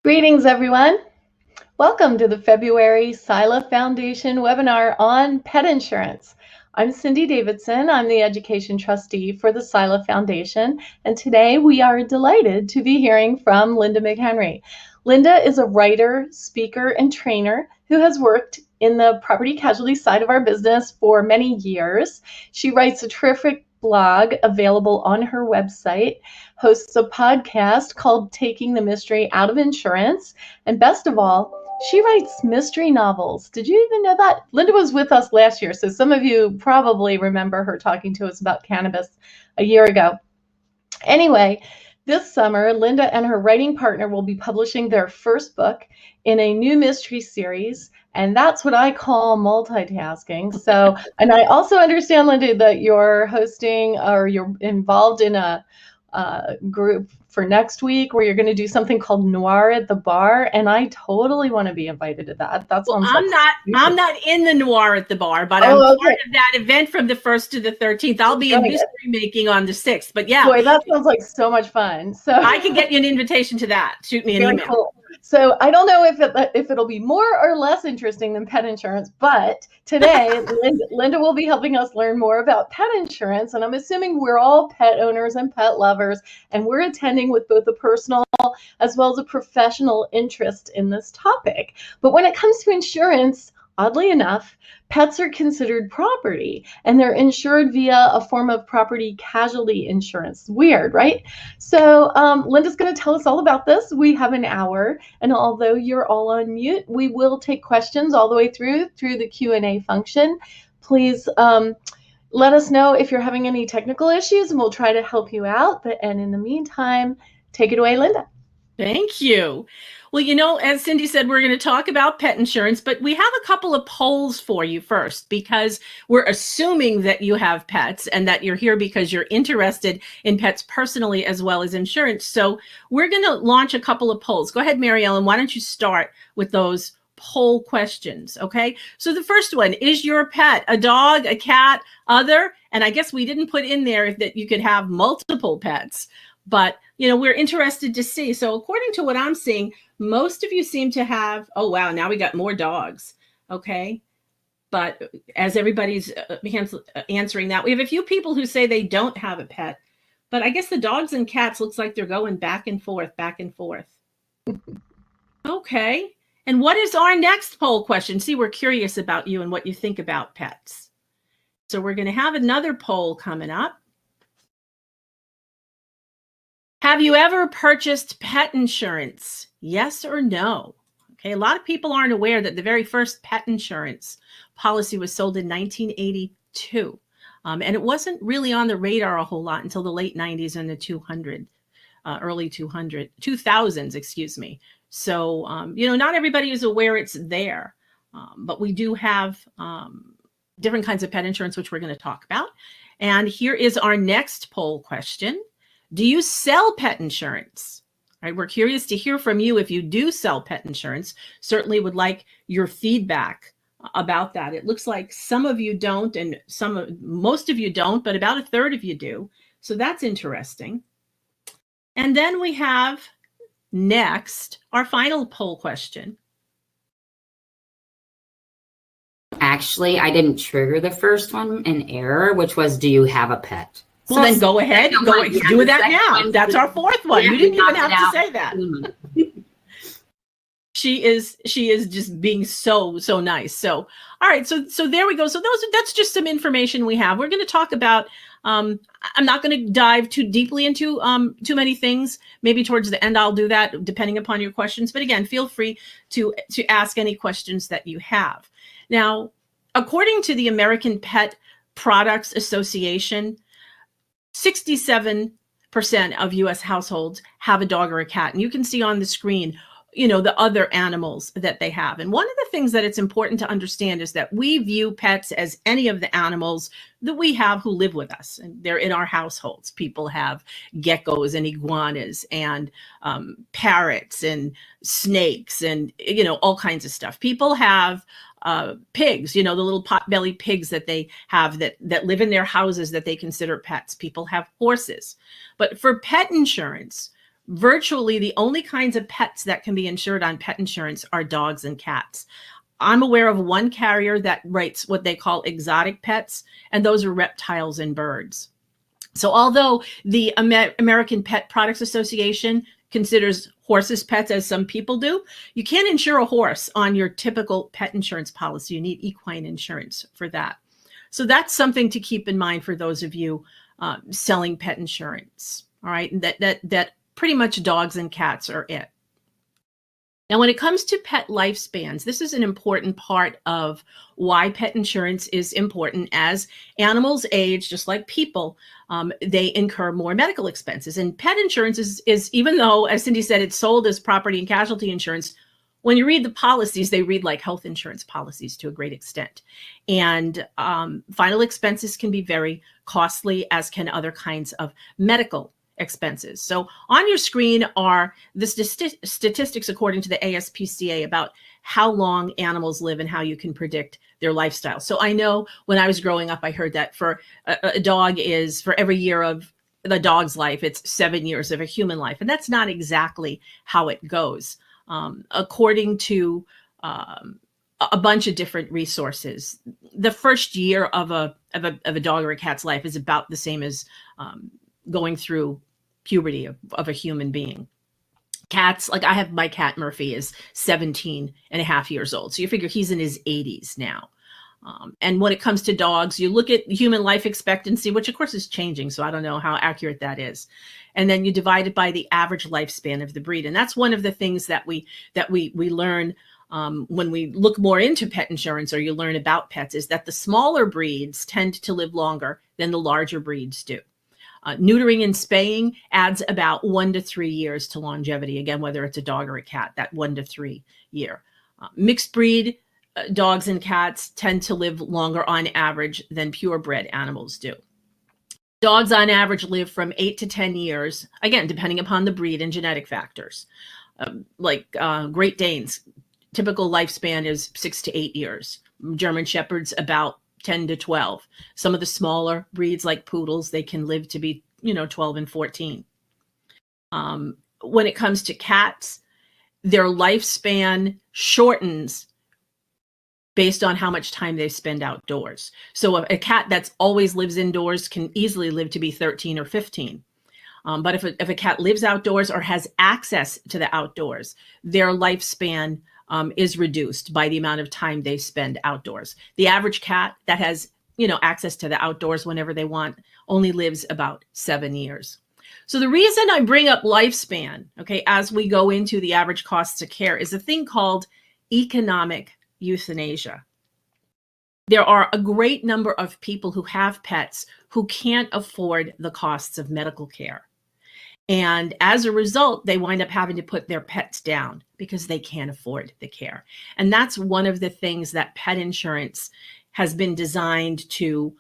Greetings, everyone. Welcome to the February SILA Foundation webinar on pet insurance. I'm Cindy Davidson. I'm the Education Trustee for the SILA Foundation, and today we are delighted to be hearing from Linda McHenry. Linda is a writer, speaker, and trainer who has worked in the property casualty side of our business for many years. She writes a terrific blog available on her website, hosts a podcast called Taking the Mystery Out of Insurance, and best of all, she writes mystery novels. Did you even know that? Linda was with us last year, so some of you probably remember her talking to us about cannabis a year ago. Anyway, this summer, Linda and her writing partner will be publishing their first book in a new mystery series, and that's what I call multitasking. So, and I also understand, Linda, that you're hosting or you're involved in a group for next week where you're going to do something called Noir at the Bar, and I totally want to be invited to that. That sounds I'm not in the Noir at the Bar, but I'm part of that event from the 1st to the 13th. I'll be in mystery making on the 6th. But yeah, boy, that sounds like so much fun. So I can get you an invitation to that. Shoot me an email. Cool. So I don't know if it'll be more or less interesting than pet insurance, but today Linda will be helping us learn more about pet insurance, and I'm assuming we're all pet owners and pet lovers, and we're attending with both a personal as well as a professional interest in this topic. But when it comes to insurance, oddly enough, pets are considered property, and they're insured via a form of property casualty insurance. Weird, right? So Linda's going to tell us all about this. We have an hour, and although you're all on mute, we will take questions all the way through the Q&A function. Please let us know if you're having any technical issues, and we'll try to help you out. And in the meantime, take it away, Linda. Thank you. Well, you know, as Cindy said, we're going to talk about pet insurance, but we have a couple of polls for you first, because we're assuming that you have pets and that you're here because you're interested in pets personally as well as insurance. So we're going to launch a couple of polls. Go ahead, Mary Ellen. Why don't you start with those poll questions? Okay. So the first one, is your pet a dog, a cat, other? And I guess we didn't put in there that you could have multiple pets, but you know, we're interested to see. So according to what I'm seeing, most of you seem to have, oh, wow, now we got more dogs. Okay. But as everybody's answering that, we have a few people who say they don't have a pet, but I guess the dogs and cats looks like they're going back and forth, back and forth. Okay. And what is our next poll question? See, we're curious about you and what you think about pets. So we're going to have another poll coming up. Have you ever purchased pet insurance? Yes or no? Okay, a lot of people aren't aware that the very first pet insurance policy was sold in 1982. And it wasn't really on the radar a whole lot until the late 90s and the early 2000s, excuse me. So, you know, not everybody is aware it's there, but we do have different kinds of pet insurance, which we're going to talk about. And here is our next poll question. Do you sell pet insurance? All right, we're curious to hear from you if you do sell pet insurance. Certainly would like your feedback about that. It looks like some of you don't, and most of you don't, but about a third of you do. So that's interesting. And then we have next our final poll question. Actually, I didn't trigger the first one, an error, which was, do you have a pet? Well, then go ahead. Do that now. That's our fourth one. You didn't even have to say that. She is just being so nice. So, all right. So there we go. So that's just some information we have. We're going to talk about, I'm not going to dive too deeply into too many things. Maybe towards the end, I'll do that depending upon your questions. But again, feel free to ask any questions that you have. Now, according to the American Pet Products Association, 67% of U.S. households have a dog or a cat. And you can see on the screen, you know, the other animals that they have. And one of the things that it's important to understand is that we view pets as any of the animals that we have who live with us. And they're in our households. People have geckos and iguanas and parrots and snakes and, you know, all kinds of stuff. People have pigs, you know, the little pot-bellied pigs that they have that live in their houses that they consider pets. People have horses. But for pet insurance, Virtually the only kinds of pets that can be insured on pet insurance are dogs and cats. I'm aware of one carrier that writes what they call exotic pets, and those are reptiles and birds. So although the American Pet Products Association considers horses pets, as some people do, you can't insure a horse on your typical pet insurance policy. You need equine insurance for that. So that's something to keep in mind for those of you selling pet insurance. All right, that pretty much dogs and cats are it. Now, when it comes to pet lifespans, this is an important part of why pet insurance is important. As animals age, just like people, they incur more medical expenses. And pet insurance is, even though, as Cindy said, it's sold as property and casualty insurance, when you read the policies, they read like health insurance policies to a great extent. And final expenses can be very costly, as can other kinds of medical expenses. So on your screen are the statistics according to the ASPCA about how long animals live and how you can predict their lifestyle. So I know when I was growing up, I heard that for a dog is, for every year of the dog's life, it's 7 years of a human life. And that's not exactly how it goes. According to a bunch of different resources, the first year of a dog or a cat's life is about the same as going through puberty of a human being. Cats, like I have my cat Murphy, is 17 and a half years old. So you figure he's in his 80s now. And when it comes to dogs, you look at human life expectancy, which of course is changing. So I don't know how accurate that is. And then you divide it by the average lifespan of the breed. And that's one of the things that we learn when we look more into pet insurance, or you learn about pets, is that the smaller breeds tend to live longer than the larger breeds do. Neutering and spaying adds about 1 to 3 years to longevity. Again, whether it's a dog or a cat, that 1 to 3 year. Mixed breed dogs and cats tend to live longer on average than purebred animals do. Dogs on average live from 8 to 10 years, again, depending upon the breed and genetic factors. Great Danes, typical lifespan is 6 to 8 years. German Shepherds, about 10 to 12. Some of the smaller breeds like poodles, they can live to be, 12 and 14. When it comes to cats, their lifespan shortens based on how much time they spend outdoors. So a cat that's always lives indoors can easily live to be 13 or 15. But if a cat lives outdoors or has access to the outdoors, their lifespan is reduced by the amount of time they spend outdoors. The average cat that has, access to the outdoors whenever they want only lives about 7 years. So the reason I bring up lifespan, okay, as we go into the average costs of care, is a thing called economic euthanasia. There are a great number of people who have pets who can't afford the costs of medical care. And as a result, they wind up having to put their pets down because they can't afford the care. And that's one of the things that pet insurance has been designed to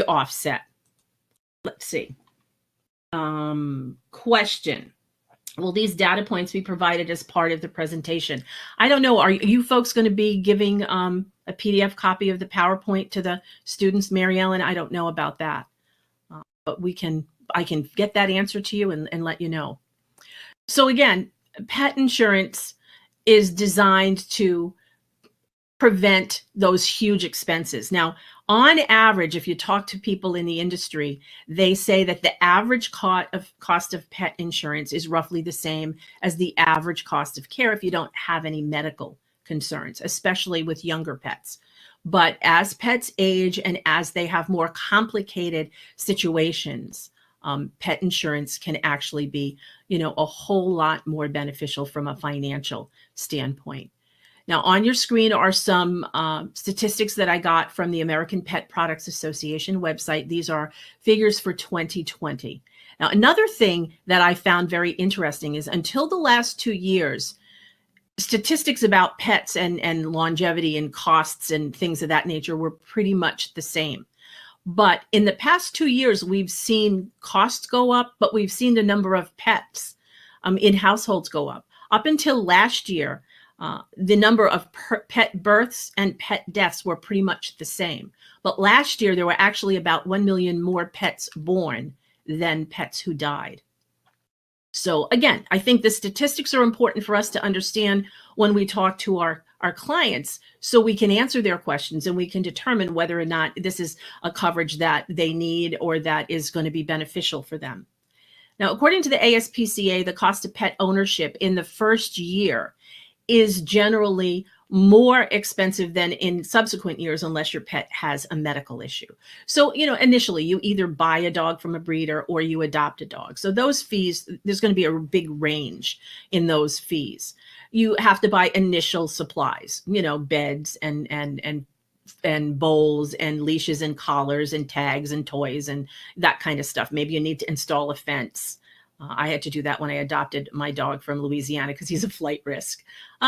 offset. Let's see. Question. Will these data points be provided as part of the presentation? I don't know. Are you folks going to be giving a PDF copy of the PowerPoint to the students, Mary Ellen? I don't know about that, but I can get that answer to you and let you know. So again, pet insurance is designed to prevent those huge expenses. Now, on average, if you talk to people in the industry, they say that the average cost of pet insurance is roughly the same as the average cost of care if you don't have any medical concerns, especially with younger pets. But as pets age and as they have more complicated situations, pet insurance can actually be, a whole lot more beneficial from a financial standpoint. Now, on your screen are some statistics that I got from the American Pet Products Association website. These are figures for 2020. Now, another thing that I found very interesting is until the last 2 years, statistics about pets and longevity and costs and things of that nature were pretty much the same. But in the past 2 years, we've seen costs go up, but we've seen the number of pets in households go up. Up until last year, the number of pet births and pet deaths were pretty much the same. But last year, there were actually about 1 million more pets born than pets who died. So again, I think the statistics are important for us to understand when we talk to our clients, so we can answer their questions and we can determine whether or not this is a coverage that they need or that is going to be beneficial for them. Now, according to the ASPCA, the cost of pet ownership in the first year is generally more expensive than in subsequent years unless your pet has a medical issue. So, initially you either buy a dog from a breeder or you adopt a dog. So those fees, there's going to be a big range in those fees. You have to buy initial supplies, beds and bowls and leashes and collars and tags and toys and that kind of stuff. Maybe you need to install a fence. I had to do that when I adopted my dog from Louisiana because he's a flight risk.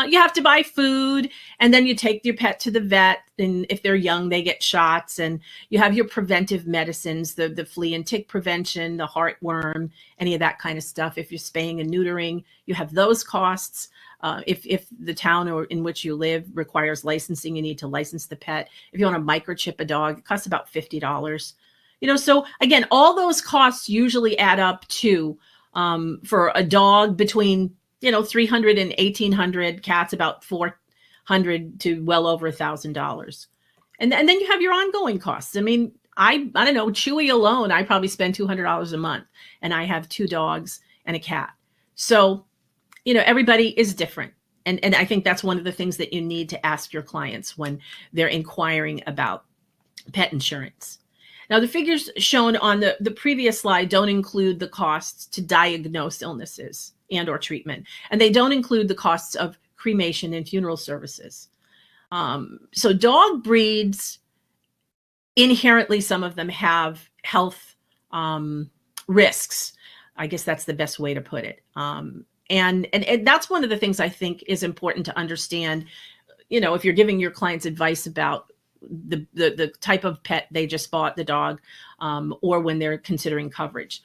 You have to buy food, and then you take your pet to the vet. And if they're young, they get shots. And you have your preventive medicines, the flea and tick prevention, the heartworm, any of that kind of stuff. If you're spaying and neutering, you have those costs. If the town or in which you live requires licensing, you need to license the pet. If you want to microchip a dog, it costs about $50. So again, all those costs usually add up to, for a dog, between $300 and $1,800, cats about $400 to well over $1,000. And then you have your ongoing costs. I mean, I don't know, Chewy alone, I probably spend $200 a month, and I have 2 dogs and a cat. So, everybody is different. And I think that's one of the things that you need to ask your clients when they're inquiring about pet insurance. Now, the figures shown on the previous slide don't include the costs to diagnose illnesses and or treatment, and they don't include the costs of cremation and funeral services. So dog breeds, inherently, some of them have health risks. I guess that's the best way to put it. And that's one of the things I think is important to understand, if you're giving your clients advice about the type of pet they just bought, the dog, or when they're considering coverage.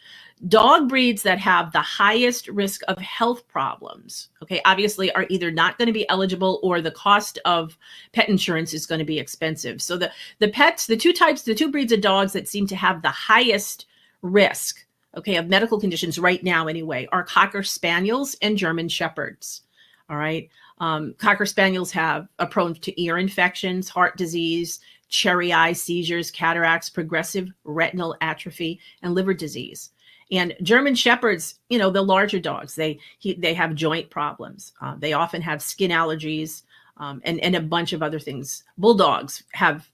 Dog breeds that have the highest risk of health problems, obviously are either not going to be eligible, or the cost of pet insurance is going to be expensive. So the two breeds of dogs that seem to have the highest risk, of medical conditions right now anyway, are Cocker Spaniels and German Shepherds. All right. Cocker Spaniels are prone to ear infections, heart disease, cherry eye, seizures, cataracts, progressive retinal atrophy, and liver disease. And German Shepherds, the larger dogs, they have joint problems. They often have skin allergies, and a bunch of other things. Bulldogs have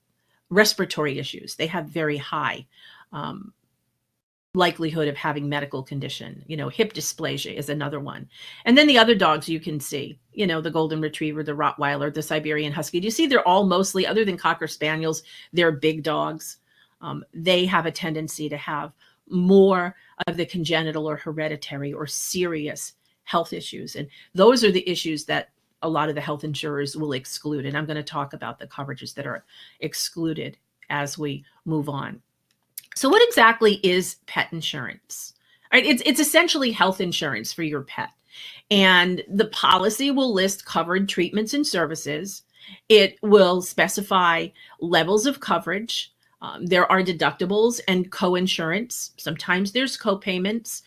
respiratory issues. They have very high likelihood of having medical condition. Hip dysplasia is another one. And then the other dogs you can see, the Golden Retriever, the Rottweiler, the Siberian Husky. Do you see they're all mostly, other than Cocker Spaniels, they're big dogs. They have a tendency to have more of the congenital or hereditary or serious health issues. And those are the issues that a lot of the health insurers will exclude. And I'm going to talk about the coverages that are excluded as we move on. So what exactly is pet insurance? All right, it's essentially health insurance for your pet. And the policy will list covered treatments and services. It will specify levels of coverage. There are deductibles and co-insurance. Sometimes there's co-payments.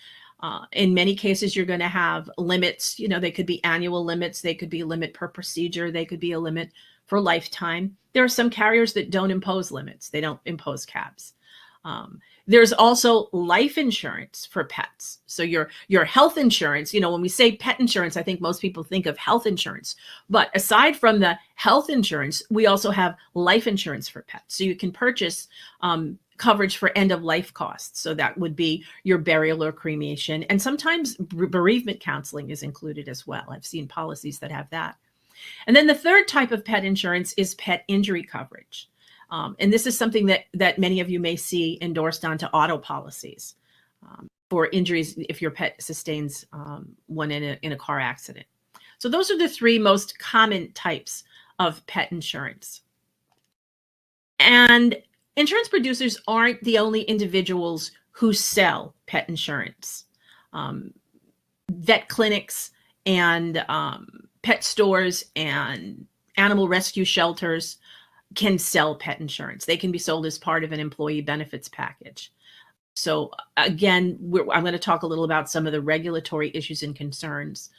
In many cases, you're going to have limits. They could be annual limits. They could be a limit per procedure. They could be a limit for lifetime. There are some carriers that don't impose limits. They don't impose caps. There's also life insurance for pets. So your health insurance, when we say pet insurance, I think most people think of health insurance. But aside from the health insurance, we also have life insurance for pets. So you can purchase coverage for end of life costs. So that would be your burial or cremation. And sometimes bereavement counseling is included as well. I've seen policies that have that. And then the third type of pet insurance is pet injury coverage. And this is something that many of you may see endorsed onto auto policies for injuries if your pet sustains one in a car accident. So those are the 3 most common types of pet insurance. And insurance producers aren't the only individuals who sell pet insurance. Vet clinics and pet stores and animal rescue shelters can sell pet insurance. They can be sold as part of an employee benefits package. So again, I'm going to talk a little about some of the regulatory issues and concerns.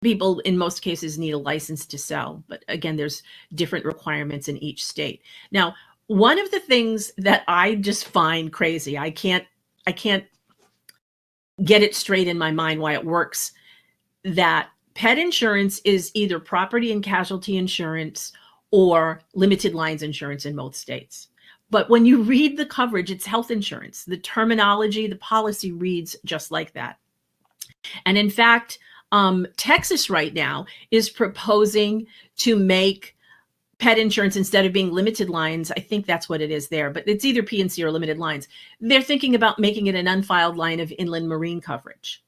People in most cases need a license to sell, but again, there's different requirements in each state. Now, one of the things that I just find crazy, I can't get it straight in my mind why it works, that pet insurance is either property and casualty insurance or limited lines insurance in most states. But when you read the coverage, it's health insurance. The terminology, the policy reads just like that. And in fact, Texas right now is proposing to make pet insurance, instead of being limited lines, I think that's what it is there, but it's either P&C or limited lines. They're thinking about making it an unfiled line of inland marine coverage.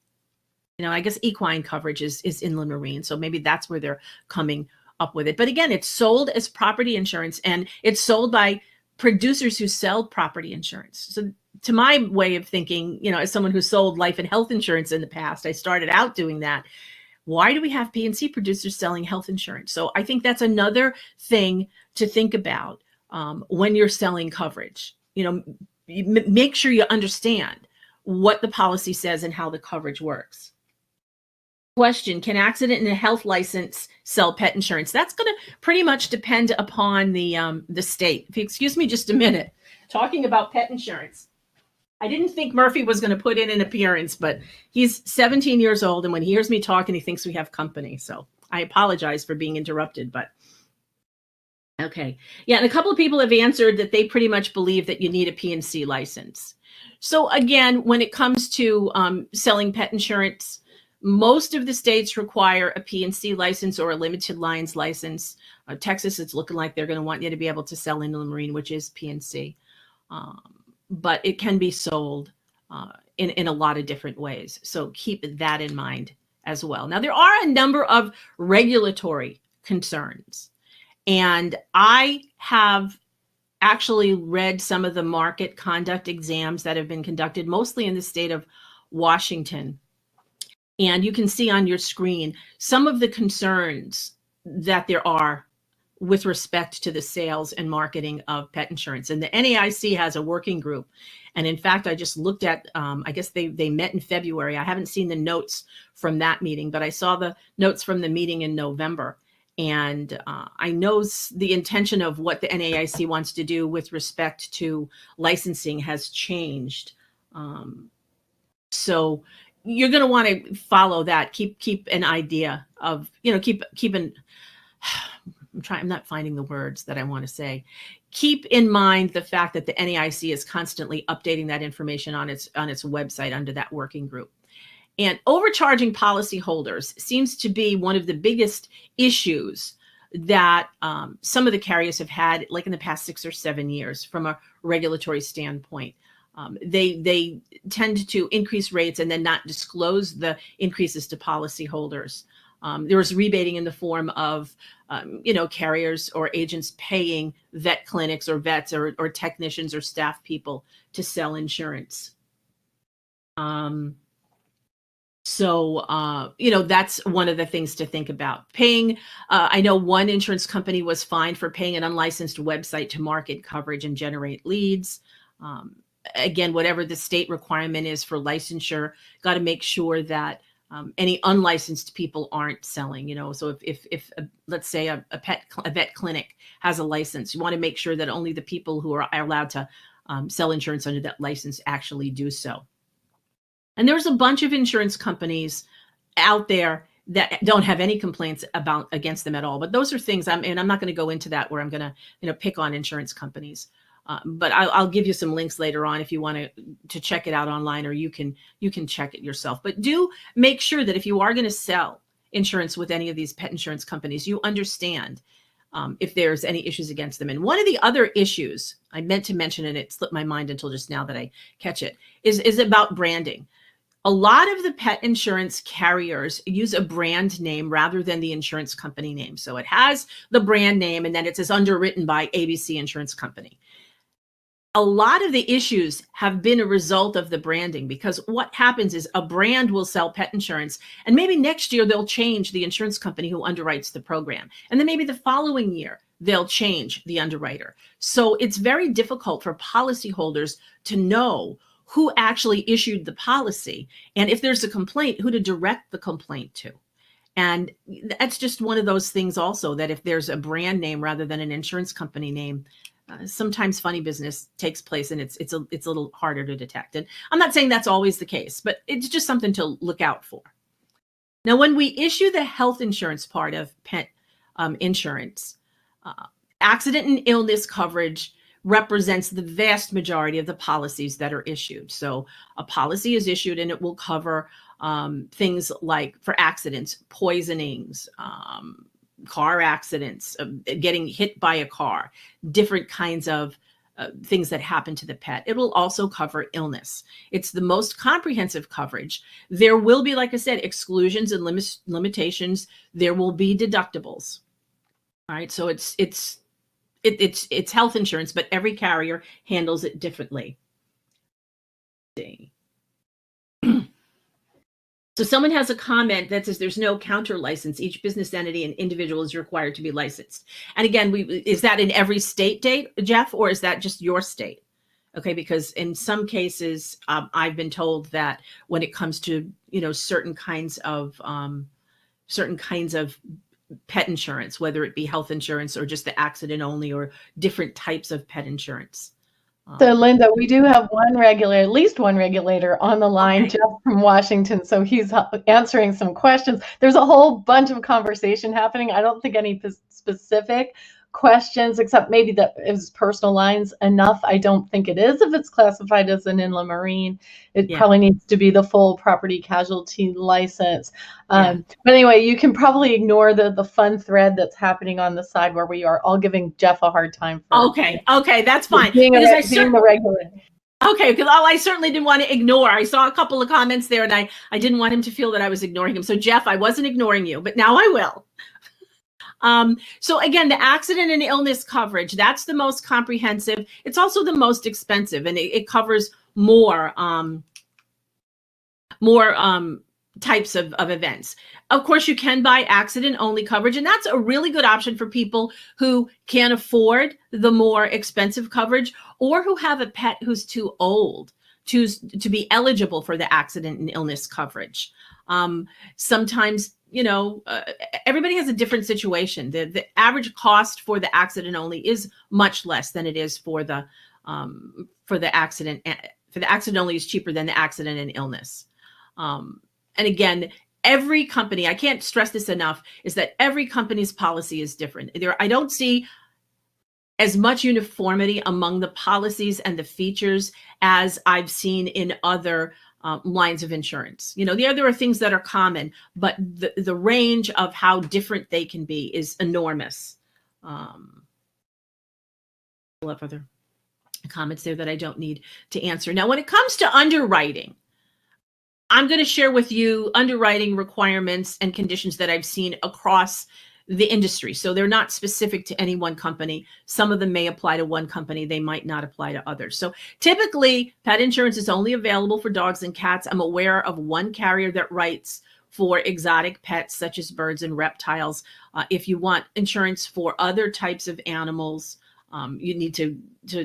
I guess equine coverage is inland marine, so maybe that's where they're coming up with it. But again, it's sold as property insurance, and it's sold by producers who sell property insurance. So to my way of thinking, as someone who sold life and health insurance in the past, I started out doing that. Why do we have P&C producers selling health insurance? So I think that's another thing to think about when you're selling coverage. Make sure you understand what the policy says and how the coverage works. Question: can accident and a health license sell pet insurance? That's going to pretty much depend upon the state. If you excuse me just a minute, talking about pet insurance. I didn't think Murphy was going to put in an appearance, but he's 17 years old, and when he hears me talking, he thinks we have company. So I apologize for being interrupted, but okay. Yeah, and a couple of people have answered that they pretty much believe that you need a P&C license. So again, when it comes to selling pet insurance, most of the states require a P&C license or a limited lines license. Texas, it's looking like they're going to want you to be able to sell inland marine, which is P&C. But it can be sold in a lot of different ways. So keep that in mind as well. Now, there are a number of regulatory concerns, and I have actually read some of the market conduct exams that have been conducted, mostly in the state of Washington. And you can see on your screen some of the concerns that there are with respect to the sales and marketing of pet insurance. And the NAIC has a working group. And in fact, I just looked at, I guess they met in February. I haven't seen the notes from that meeting, but I saw the notes from the meeting in November. And I know the intention of what the NAIC wants to do with respect to licensing has changed. So you're going to want to follow that. Keep an idea of, keep an, I'm not finding the words that I want to say. Keep in mind the fact that the NAIC is constantly updating that information on its website under that working group. And overcharging policyholders seems to be one of the biggest issues that some of the carriers have had, like in the past 6 or 7 years, from a regulatory standpoint. They tend to increase rates and then not disclose the increases to policyholders. There was rebating in the form of, carriers or agents paying vet clinics or vets or technicians or staff people to sell insurance. So, that's one of the things to think about. Paying, I know one insurance company was fined for paying an unlicensed website to market coverage and generate leads. Again, whatever the state requirement is for licensure, got to make sure that any unlicensed people aren't selling. So if let's say a vet clinic has a license, you want to make sure that only the people who are allowed to sell insurance under that license actually do so. And there's a bunch of insurance companies out there that don't have any complaints against them at all. But those are things, I'm not going to go into that where I'm going to pick on insurance companies. But I'll give you some links later on if you want to check it out online, or you can check it yourself. But do make sure that if you are going to sell insurance with any of these pet insurance companies, you understand if there's any issues against them. And one of the other issues I meant to mention, and it slipped my mind until just now that I catch it, is about branding. A lot of the pet insurance carriers use a brand name rather than the insurance company name. So it has the brand name and then it says underwritten by ABC Insurance Company. a lot of the issues have been a result of the branding, because what happens is a brand will sell pet insurance, and maybe next year they'll change the insurance company who underwrites the program. And then maybe the following year, they'll change the underwriter. So it's very difficult for policyholders to know who actually issued the policy. And if there's a complaint, who to direct the complaint to. And that's just one of those things also, that if there's a brand name rather than an insurance company name, sometimes funny business takes place, and it's a little harder to detect. And I'm not saying that's always the case, but it's just something to look out for. Now, when we issue the health insurance part of pet insurance, accident and illness coverage represents the vast majority of the policies that are issued. So a policy is issued and it will cover things like, for accidents, poisonings, car accidents, getting hit by a car, different kinds of things that happen to the pet. It will also cover illness. It's the most comprehensive coverage. There will be, like I said, exclusions and limitations. There will be deductibles. All right, so it's health insurance, but every carrier handles it differently. So someone has a comment that says there's no counter license. Each business entity and individual is required to be licensed. And again, is that in every state, Jeff, or is that just your state? Okay, because in some cases, I've been told that when it comes to certain kinds of pet insurance, whether it be health insurance or just the accident only, or different types of pet insurance. So Linda, we do have at least one regulator on the line, Okay. Jeff from Washington. So he's answering some questions. There's a whole bunch of conversation happening. I don't think any specific questions, except maybe that is personal lines enough. I don't think it is. If it's classified as an inland marine, it probably needs to be the full property casualty license. But anyway, you can probably ignore the fun thread that's happening on the side where we are all giving Jeff a hard time for Okay, that's fine. being the regulator. Okay, because I certainly didn't want to ignore. I saw a couple of comments there, and I didn't want him to feel that I was ignoring him. So Jeff, I wasn't ignoring you, but now I will. So again, the accident and illness coverage, that's the most comprehensive. It's also the most expensive, and it covers more types of events. Of course, you can buy accident only coverage, and that's a really good option for people who can't afford the more expensive coverage, or who have a pet who's too old to be eligible for the accident and illness coverage. Sometimes, everybody has a different situation. The average cost for the accident only is much less than it is for the accident. For the accident only is cheaper than the accident and illness. And again, every company, I can't stress this enough, is that every company's policy is different. I don't see as much uniformity among the policies and the features as I've seen in other lines of insurance. There are things that are common, but the range of how different they can be is enormous. I'll have other comments there that I don't need to answer. Now, when it comes to underwriting, I'm going to share with you underwriting requirements and conditions that I've seen across the industry. So they're not specific to any one company. Some of them may apply to one company. They might not apply to others. So typically, pet insurance is only available for dogs and cats. I'm aware of one carrier that writes for exotic pets, such as birds and reptiles. If you want insurance for other types of animals, you need to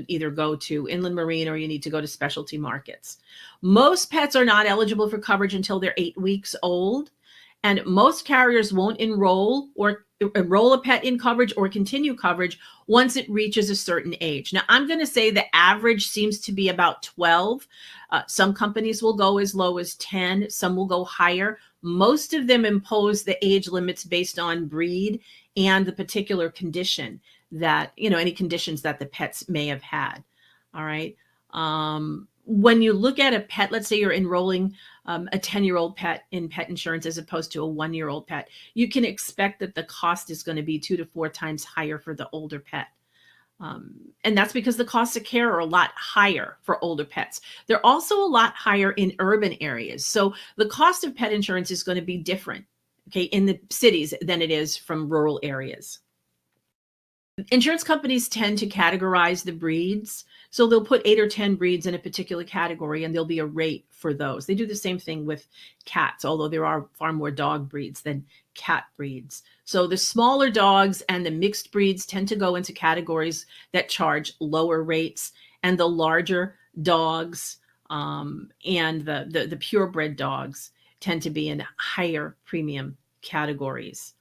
either go to inland marine or you need to go to specialty markets. Most pets are not eligible for coverage until they're 8 weeks old. And most carriers won't enroll a pet in coverage or continue coverage once it reaches a certain age. Now, I'm going to say the average seems to be about 12. Some companies will go as low as 10. Some will go higher. Most of them impose the age limits based on breed and the particular condition that, any conditions that the pets may have had. All right. When you look at a pet, let's say you're enrolling a 10-year-old pet in pet insurance as opposed to a 1-year-old pet, you can expect that the cost is going to be 2 to 4 times higher for the older pet. And that's because the costs of care are a lot higher for older pets. They're also a lot higher in urban areas. So the cost of pet insurance is going to be different, okay, in the cities than it is from rural areas. Insurance companies tend to categorize the breeds. So they'll put 8 or 10 breeds in a particular category and there'll be a rate for those. They do the same thing with cats, although there are far more dog breeds than cat breeds. So the smaller dogs and the mixed breeds tend to go into categories that charge lower rates, and the larger dogs and the purebred dogs tend to be in higher premium categories.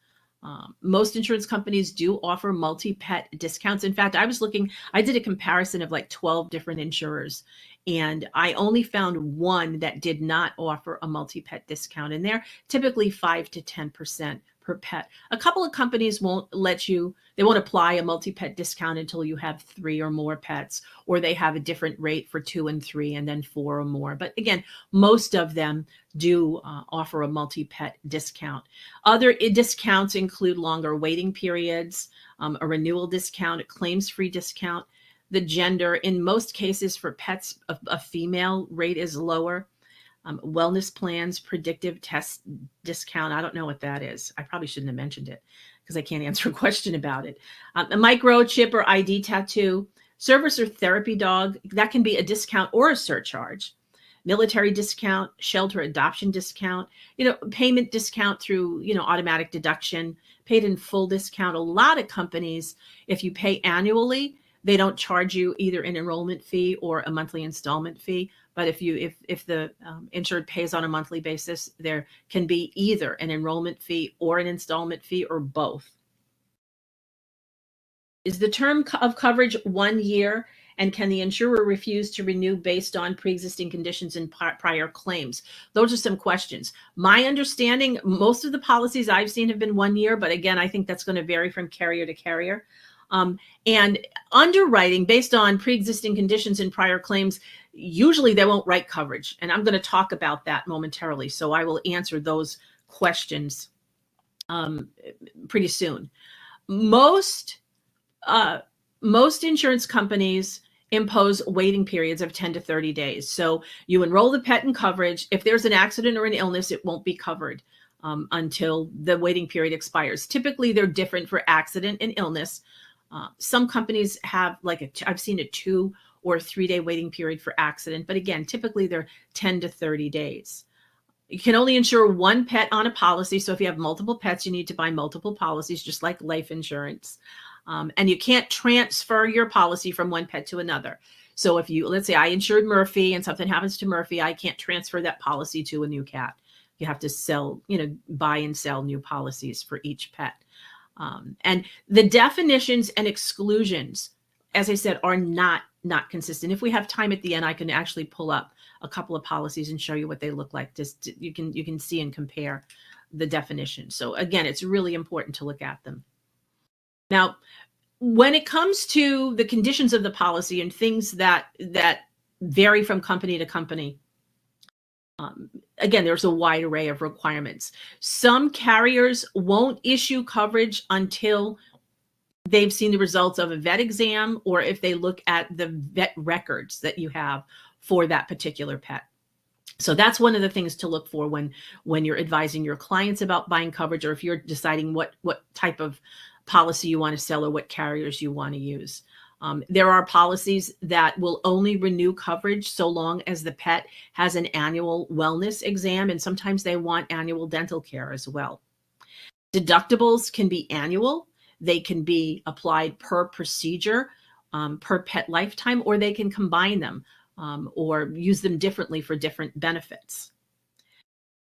Most insurance companies do offer multi-pet discounts. In fact, I did a comparison of like 12 different insurers, and I only found one that did not offer a multi-pet discount. And they're typically 5 to 10% per pet. A couple of companies won't apply a multi-pet discount until you have 3 or more pets, or they have a different rate for 2 and 3 and then 4 or more. But again, most of them do offer a multi-pet discount. Other discounts include longer waiting periods, a renewal discount, a claims-free discount. The gender, in most cases for pets, a female rate is lower. Wellness plans, predictive test discount. I don't know what that is. I probably shouldn't have mentioned it because I can't answer a question about it. A microchip or ID tattoo, service or therapy dog, that can be a discount or a surcharge. Military discount, shelter adoption discount, payment discount through, automatic deduction, paid in full discount. A lot of companies, if you pay annually, they don't charge you either an enrollment fee or a monthly installment fee. But if the insured pays on a monthly basis, there can be either an enrollment fee or an installment fee or both. Is the term of coverage 1 year? And can the insurer refuse to renew based on pre-existing conditions and prior claims? Those are some questions. My understanding, most of the policies I've seen have been 1 year, but again, I think that's going to vary from carrier to carrier. And underwriting based on pre-existing conditions and prior claims, usually they won't write coverage. And I'm going to talk about that momentarily. So I will answer those questions pretty soon. Most insurance companies impose waiting periods of 10 to 30 days. So you enroll the pet in coverage. If there's an accident or an illness, it won't be covered until the waiting period expires. Typically, they're different for accident and illness. Some companies have I've seen a 2 or 3 day waiting period for accident, but again, typically they're 10 to 30 days. You can only insure 1 pet on a policy. So if you have multiple pets, you need to buy multiple policies, just like life insurance. And you can't transfer your policy from 1 pet to another. So if let's say I insured Murphy and something happens to Murphy, I can't transfer that policy to a new cat. You have to buy and sell new policies for each pet. And the definitions and exclusions, as I said, are not consistent. If we have time at the end, I can actually pull up a couple of policies and show you what they look like. You can see and compare the definitions. So again, it's really important to look at them. Now, when it comes to the conditions of the policy and things that vary from company to company, again, there's a wide array of requirements. Some carriers won't issue coverage until they've seen the results of a vet exam, or if they look at the vet records that you have for that particular pet. So that's one of the things to look for when you're advising your clients about buying coverage, or if you're deciding what type of policy you want to sell or what carriers you want to use. There are policies that will only renew coverage so long as the pet has an annual wellness exam, and sometimes they want annual dental care as well. Deductibles can be annual. They can be applied per procedure, per pet lifetime, or they can combine them or use them differently for different benefits.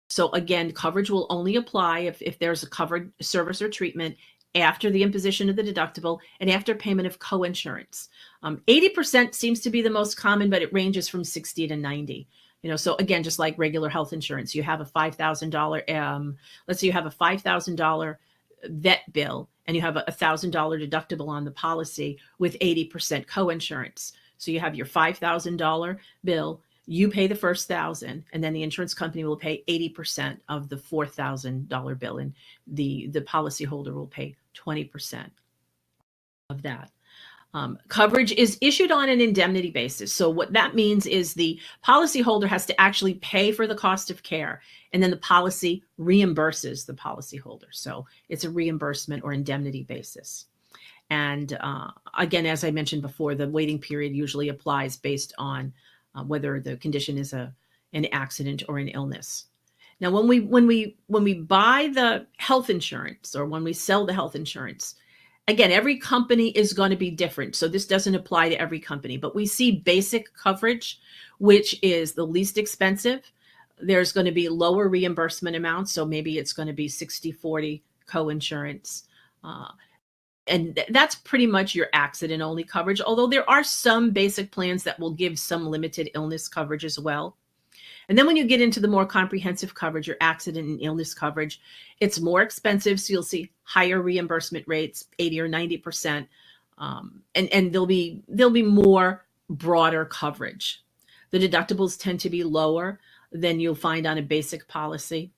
So again, coverage will only apply if there's a covered service or treatment after the imposition of the deductible and after payment of coinsurance. 80% seems to be the most common, but it ranges from 60 to 90. So again, just like regular health insurance, you have a $5,000, let's say you have a $5,000 vet bill and you have a $1,000 deductible on the policy with 80% coinsurance. So you have your $5,000 bill, you pay the first $1,000, and then the insurance company will pay 80% of the $4,000 bill, and the policyholder will pay 20% of that. Coverage is issued on an indemnity basis. So what that means is the policyholder has to actually pay for the cost of care, and then the policy reimburses the policyholder. So it's a reimbursement or indemnity basis. And again, as I mentioned before, the waiting period usually applies based on whether the condition is an accident or an illness. Now, when we buy the health insurance, or when we sell the health insurance, again, every company is going to be different. So this doesn't apply to every company, but we see basic coverage, which is the least expensive. There's going to be lower reimbursement amounts. So maybe it's going to be 60-40 co-insurance. And that's pretty much your accident only coverage. Although there are some basic plans that will give some limited illness coverage as well. And then when you get into the more comprehensive coverage, your accident and illness coverage, it's more expensive. So you'll see higher reimbursement rates, 80 or 90%. And there'll be more broader coverage. The deductibles tend to be lower than you'll find on a basic policy.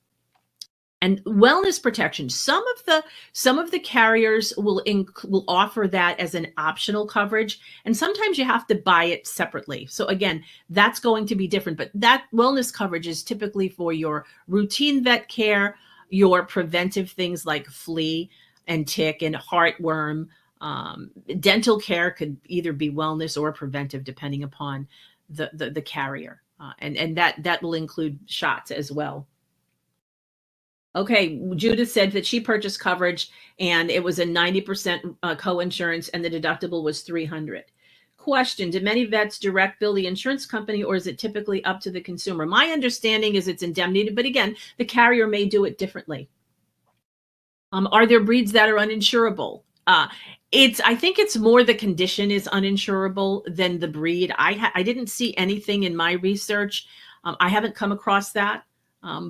And wellness protection, some of the carriers will offer that as an optional coverage, and sometimes you have to buy it separately. So again, that's going to be different, but that wellness coverage is typically for your routine vet care, your preventive things like flea and tick and heartworm. Dental care could either be wellness or preventive depending upon the carrier, and that will include shots as well. Okay, Judith said that she purchased coverage and it was a 90% co-insurance and the deductible was $300. Question, do many vets direct bill the insurance company, or is it typically up to the consumer? My understanding is it's indemnity, but again, the carrier may do it differently. Are there breeds that are uninsurable? I think it's more the condition is uninsurable than the breed. I didn't see anything in my research. I haven't come across that.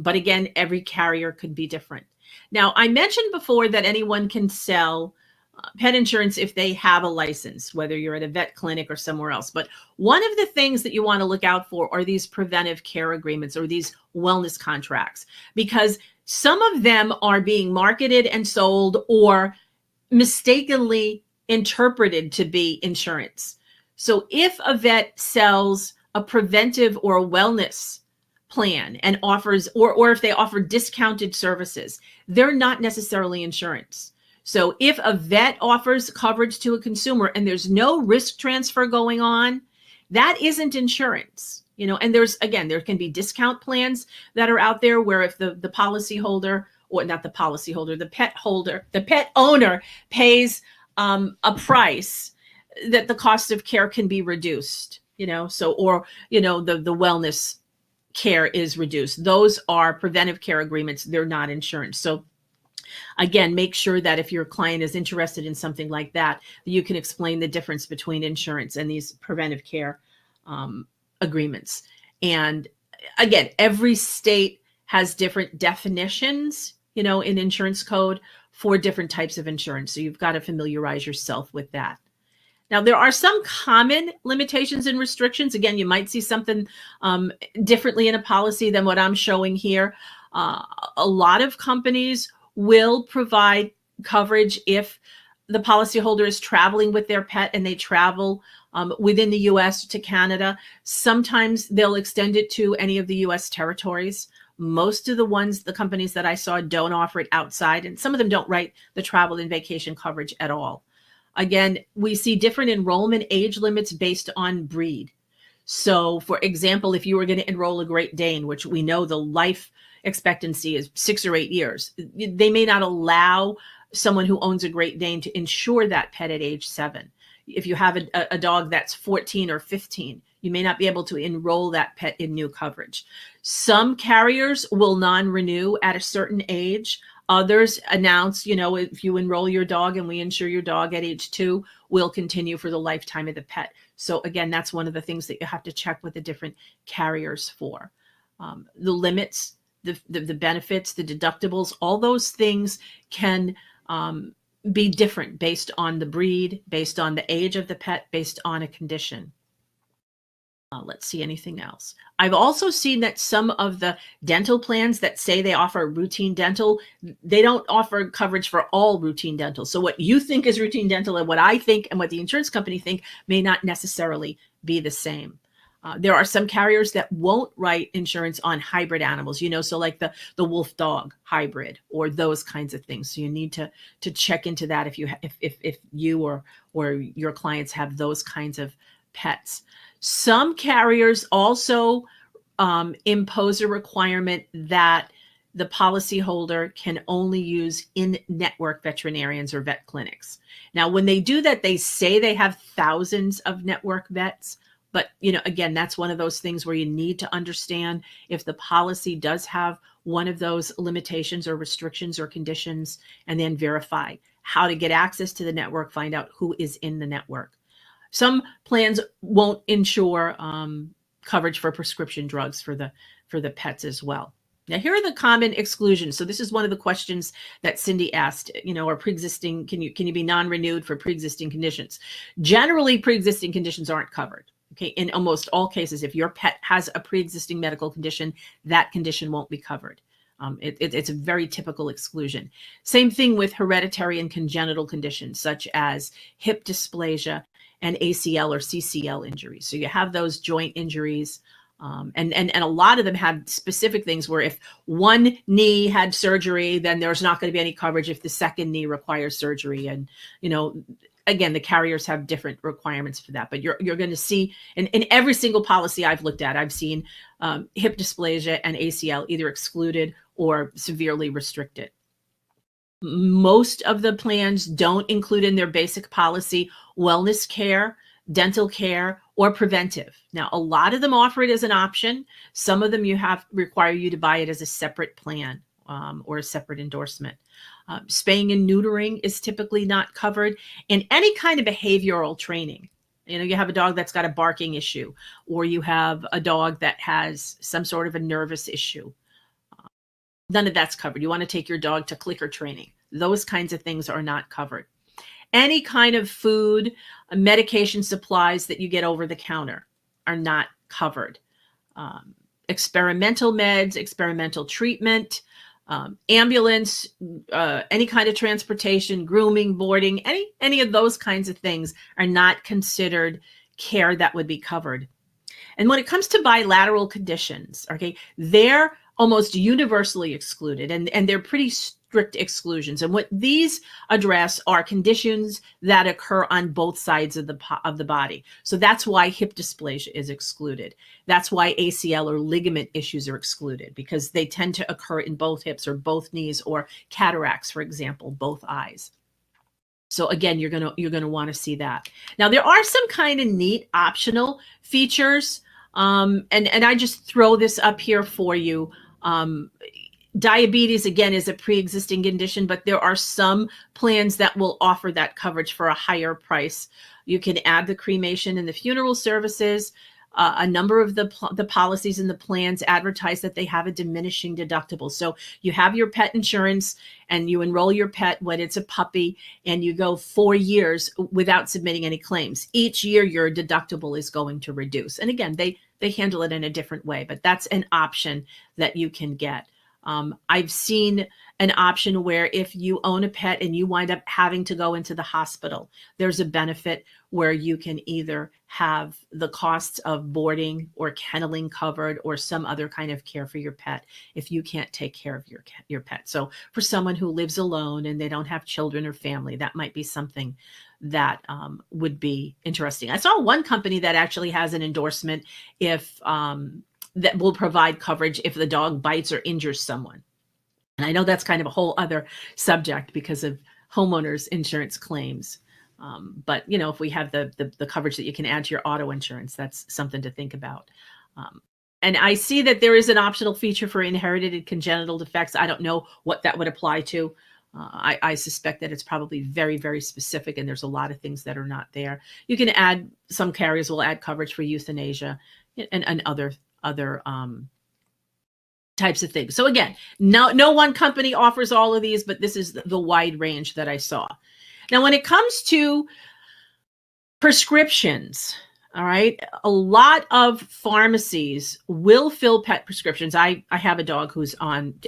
But again, every carrier could be different. Now, I mentioned before that anyone can sell pet insurance if they have a license, whether you're at a vet clinic or somewhere else. But one of the things that you want to look out for are these preventive care agreements or these wellness contracts, because some of them are being marketed and sold or mistakenly interpreted to be insurance. So if a vet sells a preventive or a wellness plan and offers, or if they offer discounted services, they're not necessarily insurance. So if a vet offers coverage to a consumer and there's no risk transfer going on, that isn't insurance. And there can be discount plans that are out there where if the policyholder, or not the policyholder, the pet owner pays a price, that the cost of care can be reduced, the wellness care is reduced. Those are preventive care agreements. They're not insurance. So again, make sure that if your client is interested in something like that, you can explain the difference between insurance and these preventive care agreements. And again, every state has different definitions, in insurance code for different types of insurance. So you've got to familiarize yourself with that. Now, there are some common limitations and restrictions. Again, you might see something differently in a policy than what I'm showing here. A lot of companies will provide coverage if the policyholder is traveling with their pet and they travel within the U.S. to Canada. Sometimes they'll extend it to any of the U.S. territories. Most of the companies that I saw don't offer it outside, and some of them don't write the travel and vacation coverage at all. Again, we see different enrollment age limits based on breed. So, for example, if you were going to enroll a Great Dane, which we know the life expectancy is 6 or 8 years, they may not allow someone who owns a Great Dane to insure that pet at age 7. If you have a dog that's 14 or 15, you may not be able to enroll that pet in new coverage. Some carriers will non-renew at a certain age. Others announce, if you enroll your dog and we insure your dog at age 2, we'll continue for the lifetime of the pet. So again, that's one of the things that you have to check with the different carriers for. The limits, the benefits, the deductibles, all those things can be different based on the breed, based on the age of the pet, based on a condition. Let's see anything else. I've also seen that some of the dental plans that say they offer routine dental, they don't offer coverage for all routine dental. So what you think is routine dental and what I think and what the insurance company think may not necessarily be the same. There are some carriers that won't write insurance on hybrid animals, so like the wolf dog hybrid or those kinds of things. So you need to check into that if you or your clients have those kinds of pets. Some carriers also impose a requirement that the policyholder can only use in-network veterinarians or vet clinics. Now, when they do that, they say they have thousands of network vets. But, again, that's one of those things where you need to understand if the policy does have one of those limitations or restrictions or conditions, and then verify how to get access to the network, find out who is in the network. Some plans won't insure coverage for prescription drugs for the pets as well. Now, here are the common exclusions. So this is one of the questions that Cindy asked, are pre-existing, can you be non-renewed for pre-existing conditions? Generally, pre-existing conditions aren't covered. Okay, in almost all cases, if your pet has a pre-existing medical condition, that condition won't be covered. It's a very typical exclusion. Same thing with hereditary and congenital conditions, such as hip dysplasia and ACL or CCL injuries. So you have those joint injuries. And a lot of them have specific things where if one knee had surgery, then there's not going to be any coverage if the second knee requires surgery. And, again, the carriers have different requirements for that. But you're going to see in every single policy I've looked at, I've seen hip dysplasia and ACL either excluded or severely restricted. Most of the plans don't include in their basic policy wellness care, dental care, or preventive. Now, a lot of them offer it as an option. Some of them require you to buy it as a separate plan or a separate endorsement. Spaying and neutering is typically not covered, and any kind of behavioral training. You have a dog that's got a barking issue, or you have a dog that has some sort of a nervous issue. None of that's covered. You want to take your dog to clicker training. Those kinds of things are not covered. Any kind of food, medication supplies that you get over the counter are not covered. Experimental meds, experimental treatment, ambulance, any kind of transportation, grooming, boarding, any of those kinds of things are not considered care that would be covered. And when it comes to bilateral conditions, okay, they're almost universally excluded, and they're pretty strict exclusions. And what these address are conditions that occur on both sides of the body. So that's why hip dysplasia is excluded. That's why ACL or ligament issues are excluded, because they tend to occur in both hips or both knees, or cataracts, for example, both eyes. So again, you're gonna want to see that. Now, there are some kind of neat optional features, and I just throw this up here for you. Diabetes, again, is a pre-existing condition, but there are some plans that will offer that coverage for a higher price. You can add the cremation and the funeral services. A number of the policies and the plans advertise that they have a diminishing deductible. So you have your pet insurance and you enroll your pet when it's a puppy, and you go 4 years without submitting any claims. Each year your deductible is going to reduce. And again, they handle it in a different way, but that's an option that you can get. I've seen an option where if you own a pet and you wind up having to go into the hospital, there's a benefit where you can either have the costs of boarding or kenneling covered, or some other kind of care for your pet if you can't take care of your pet. So for someone who lives alone and they don't have children or family, that might be something that would be interesting. I saw one company that actually has an endorsement that will provide coverage if the dog bites or injures someone. And I know that's kind of a whole other subject because of homeowners insurance claims. But if we have the coverage that you can add to your auto insurance, that's something to think about. And I see that there is an optional feature for inherited and congenital defects. I don't know what that would apply to. I suspect that it's probably very, very specific, and there's a lot of things that are not there. You can add, some carriers will add coverage for euthanasia and other types of things. So again, no one company offers all of these, but this is the wide range that I saw. Now, when it comes to prescriptions, all right, a lot of pharmacies will fill pet prescriptions. I have a dog who's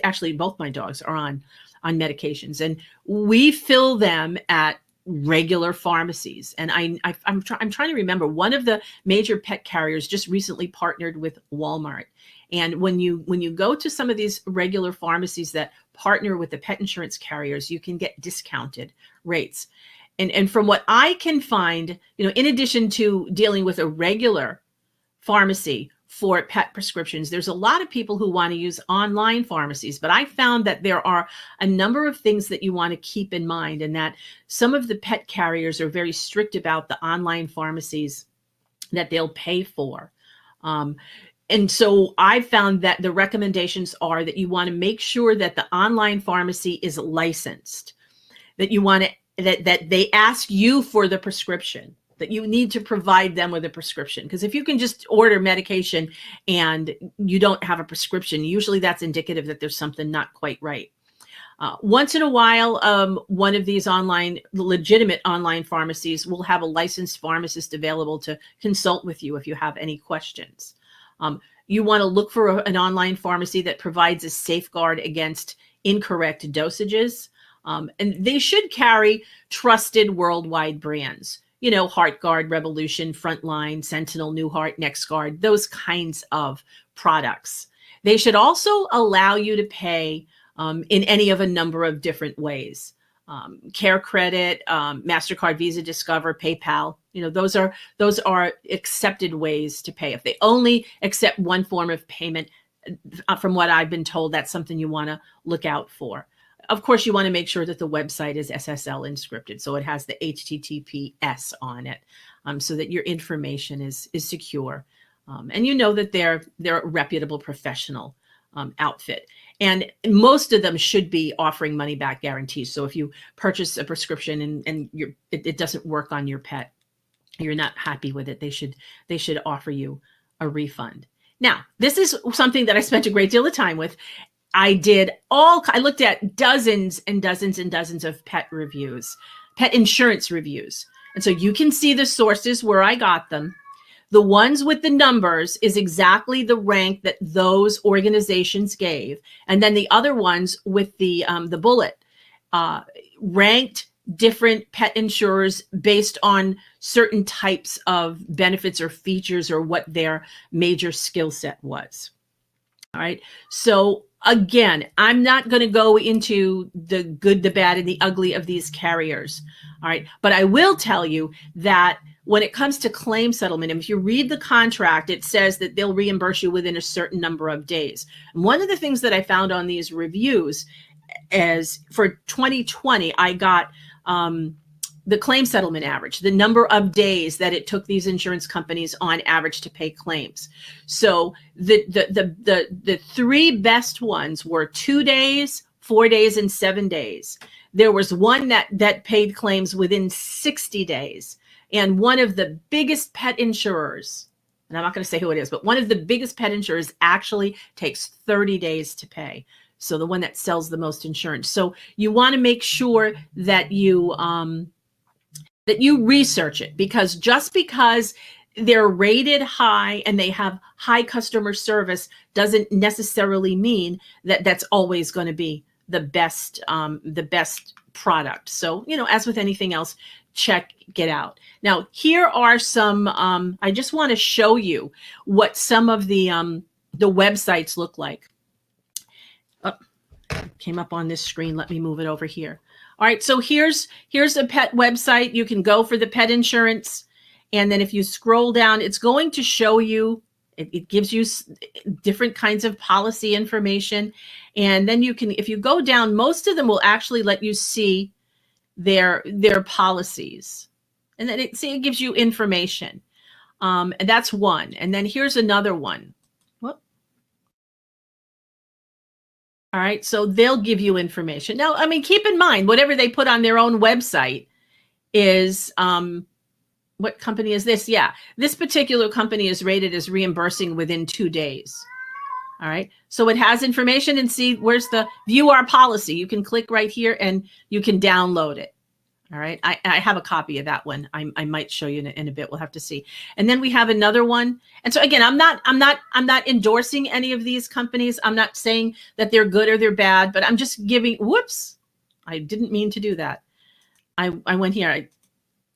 actually both my dogs are on medications, and we fill them at regular pharmacies. And I'm trying to remember, one of the major pet carriers just recently partnered with Walmart. And when you go to some of these regular pharmacies that partner with the pet insurance carriers, you can get discounted rates. And from what I can find, in addition to dealing with a regular pharmacy for pet prescriptions, there's a lot of people who want to use online pharmacies, but I found that there are a number of things that you want to keep in mind, and that some of the pet carriers are very strict about the online pharmacies that they'll pay for. And so I found that the recommendations are that you want to make sure that the online pharmacy is licensed, that you want to that they ask you for the prescription, that you need to provide them with a prescription. Because if you can just order medication and you don't have a prescription, usually that's indicative that there's something not quite right. Once in a while, one of these legitimate online pharmacies will have a licensed pharmacist available to consult with you if you have any questions. You want to look for an online pharmacy that provides a safeguard against incorrect dosages. And they should carry trusted worldwide brands, HeartGuard, Revolution, Frontline, Sentinel, New Heart, NextGuard, those kinds of products. They should also allow you to pay in any of a number of different ways. Care Credit, MasterCard, Visa, Discover, PayPal, those are accepted ways to pay. If they only accept one form of payment, from what I've been told, that's something you want to look out for. Of course, you want to make sure that the website is SSL encrypted, so it has the HTTPS on it, so that your information is secure, and that they're a reputable professional outfit. And most of them should be offering money back guarantees. So if you purchase a prescription and it doesn't work on your pet, you're not happy with it, they should offer you a refund. Now, this is something that I spent a great deal of time with. I looked at dozens and dozens and dozens of pet insurance reviews. And so you can see the sources where I got them. The ones with the numbers is exactly the rank that those organizations gave. And then the other ones with the bullet ranked different pet insurers based on certain types of benefits or features or what their major skill set was. All right. So again, I'm not going to go into the good, the bad, and the ugly of these carriers. All right. But I will tell you that when it comes to claim settlement, if you read the contract, it says that they'll reimburse you within a certain number of days. And one of the things that I found on these reviews is for 2020, I got the claim settlement average, the number of days that it took these insurance companies on average to pay claims. So the three best ones were 2 days, 4 days, and 7 days. There was one that paid claims within 60 days. And one of the biggest pet insurers, and I'm not going to say who it is, but one of the biggest pet insurers actually takes 30 days to pay. So the one that sells the most insurance. So you want to make sure that you research it, because just because they're rated high and they have high customer service doesn't necessarily mean that that's always going to be the best product. So, as with anything else, check it out. Now, here are some, I just want to show you what some of the websites look like. Oh, came up on this screen. Let me move it over here. All right, so here's a pet website. You can go for the pet insurance. And then if you scroll down, it's going to show you, it gives you different kinds of policy information. And then you can, if you go down, most of them will actually let you see their policies. And then it gives you information. And that's one. And then here's another one. All right, so they'll give you information. Now, I mean, keep in mind, whatever they put on their own website is, what company is this? Yeah, this particular company is rated as reimbursing within 2 days. All right, so it has information, and see, where's the view our policy? You can click right here and you can download it. All right, I have a copy of that one. I might show you in a bit. We'll have to see. And then we have another one. And so again, I'm not endorsing any of these companies. I'm not saying that they're good or they're bad, but I'm just giving. Whoops, I didn't mean to do that. I went here.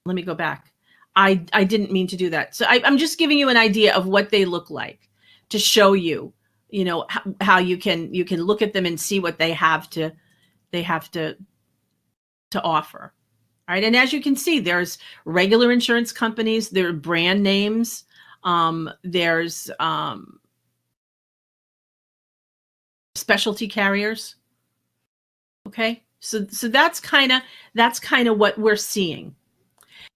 Let me go back. I didn't mean to do that. So I'm just giving you an idea of what they look like to show you, how you can look at them and see what they have to offer. All right. And as you can see, there's regular insurance companies, there are brand names, there's specialty carriers. Okay. So that's kind of what we're seeing.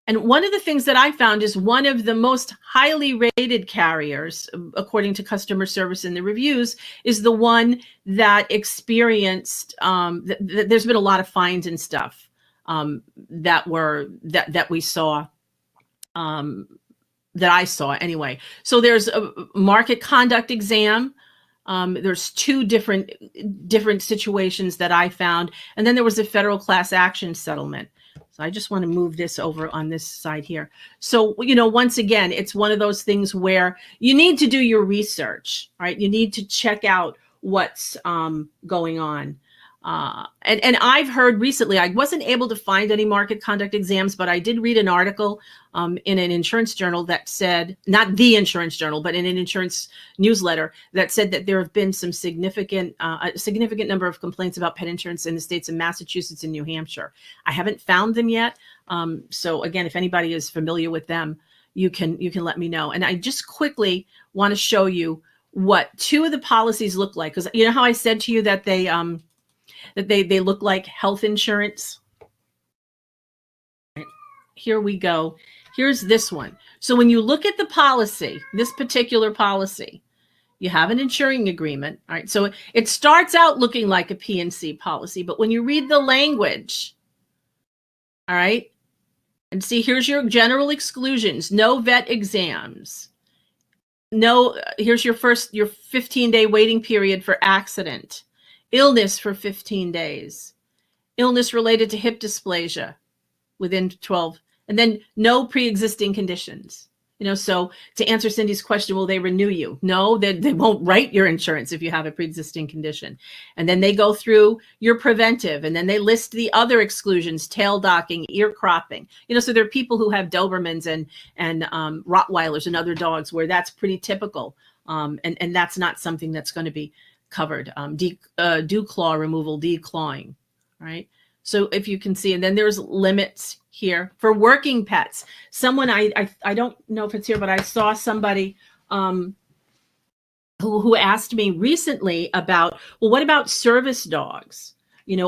And one of the things that I found is one of the most highly rated carriers, according to customer service in the reviews, is the one that experienced, there's been a lot of fines and stuff that we saw, that I saw anyway. So there's a market conduct exam. There's two different situations that I found. And then there was a federal class action settlement. So I just want to move this over on this side here. So, once again, it's one of those things where you need to do your research, right? You need to check out what's going on. And I've heard recently, I wasn't able to find any market conduct exams, but I did read an article in an insurance journal that said, not the insurance journal, but in an insurance newsletter that said that there have been some a significant number of complaints about pet insurance in the states of Massachusetts and New Hampshire. I haven't found them yet. So again, if anybody is familiar with them, you can let me know. And I just quickly want to show you what two of the policies look like. Because you know how I said to you that they look like health insurance? Here we go. Here's this one. So when you look at the policy, this particular policy, you have an insuring agreement. All right. So it starts out looking like a P&C policy, but when you read the language, all right, and see, here's your general exclusions, no vet exams. No, here's your 15-day waiting period for accident, illness for 15 days, illness related to hip dysplasia within 12, and then no pre-existing conditions. So to answer Cindy's question, will they renew you? No, they won't write your insurance if you have a pre-existing condition. And then they go through your preventive, and then they list the other exclusions, tail docking, ear cropping. So there are people who have Dobermans and Rottweilers and other dogs where that's pretty typical. And that's not something that's going to be covered. Dew claw removal, declawing, right? So if you can see, and then there's limits here for working pets. Someone, I don't know if it's here, but I saw somebody who asked me recently about, well, what about service dogs?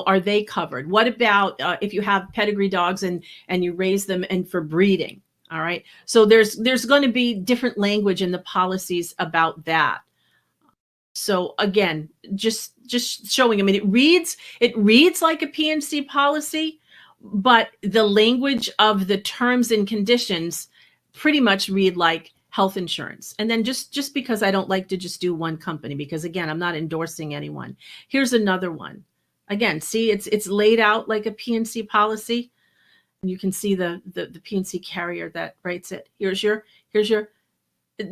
Are they covered? What about if you have pedigree dogs and you raise them and for breeding? All right. So there's going to be different language in the policies about that. So again, just showing, I mean, it reads like a P&C policy, but the language of the terms and conditions pretty much read like health insurance. And then just because I don't like to just do one company, because again, I'm not endorsing anyone. Here's another one. Again, see, it's laid out like a P&C policy. And you can see the P&C carrier that writes it. Here's your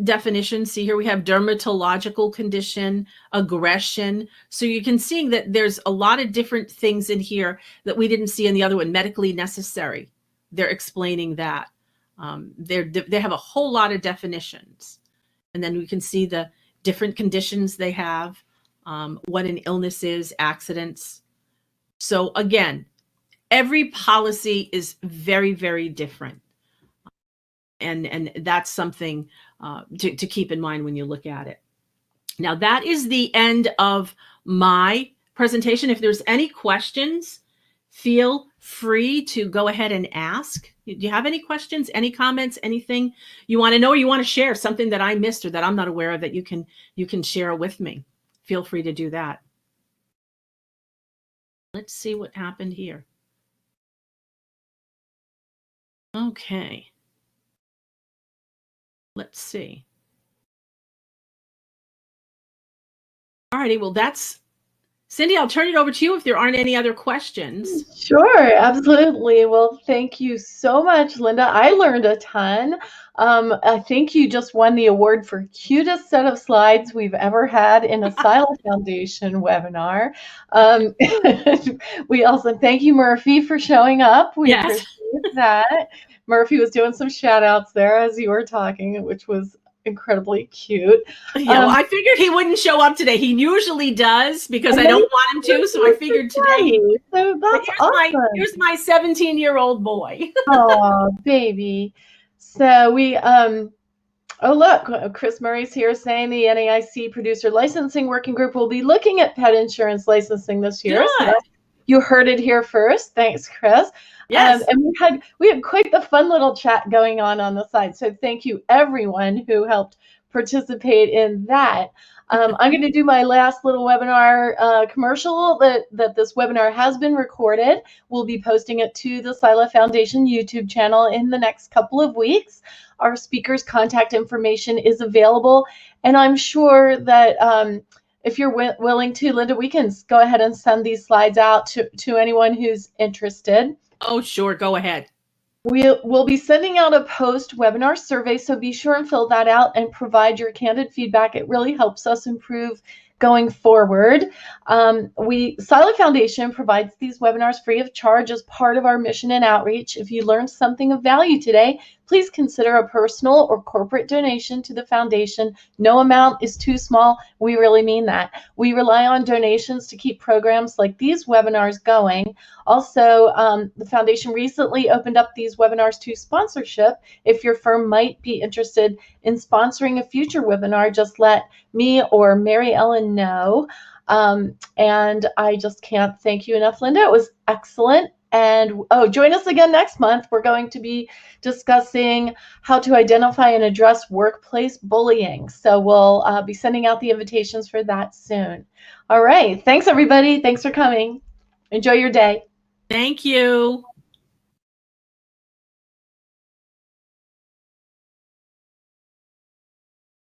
definition. See, here we have dermatological condition, aggression. So you can see that there's a lot of different things in here that we didn't see in the other one. Medically necessary. They're explaining that. They have a whole lot of definitions. And then we can see the different conditions they have, what an illness is, accidents. So again, every policy is very, very different. And that's something to keep in mind when you look at it. Now, that is the end of my presentation. If there's any questions, feel free to go ahead and ask. Do you have any questions, any comments, anything you want to know or you want to share, something that I missed or that I'm not aware of that you can share with me? Feel free to do that. Let's see what happened here. Okay. Let's see. All righty. Well, that's Cindy, I'll turn it over to you if there aren't any other questions. Sure, absolutely. Well, thank you so much, Linda. I learned a ton. I think you just won the award for cutest set of slides we've ever had in a SILA Foundation webinar. We also thank you, Murphy, for showing up. We Yes. appreciate that. Murphy was doing some shout outs there as you were talking, which was incredibly cute. Yeah, well, I figured he wouldn't show up today. He usually does because I don't want him to. So I figured today. So that's awesome. Here's my 17-year-old boy. Oh, baby. So we oh look, Chris Murray's here saying the NAIC producer licensing working group will be looking at pet insurance licensing this year. Good. So you heard it here first. Thanks, Chris. Yes. And we had quite the fun little chat going on the side. So thank you everyone who helped participate in that. I'm going to do my last little webinar commercial that this webinar has been recorded. We'll be posting it to the SILA Foundation YouTube channel in the next couple of weeks. Our speaker's contact information is available, and I'm sure that if you're willing to, Linda, we can go ahead and send these slides out to anyone who's interested. Oh, sure. Go ahead. We'll be sending out a post-webinar survey, so be sure and fill that out and provide your candid feedback. It really helps us improve going forward. SILA Foundation provides these webinars free of charge as part of our mission and outreach. If you learned something of value today, please consider a personal or corporate donation to the foundation. No amount is too small. We really mean that. We rely on donations to keep programs like these webinars going. Also, the foundation recently opened up these webinars to sponsorship. If your firm might be interested in sponsoring a future webinar, just let me or Mary Ellen know. And I just can't thank you enough, Linda. It was excellent. And join us again next month. We're going to be discussing how to identify and address workplace bullying. So we'll be sending out the invitations for that soon. All right. Thanks, everybody. Thanks for coming. Enjoy your day. Thank you.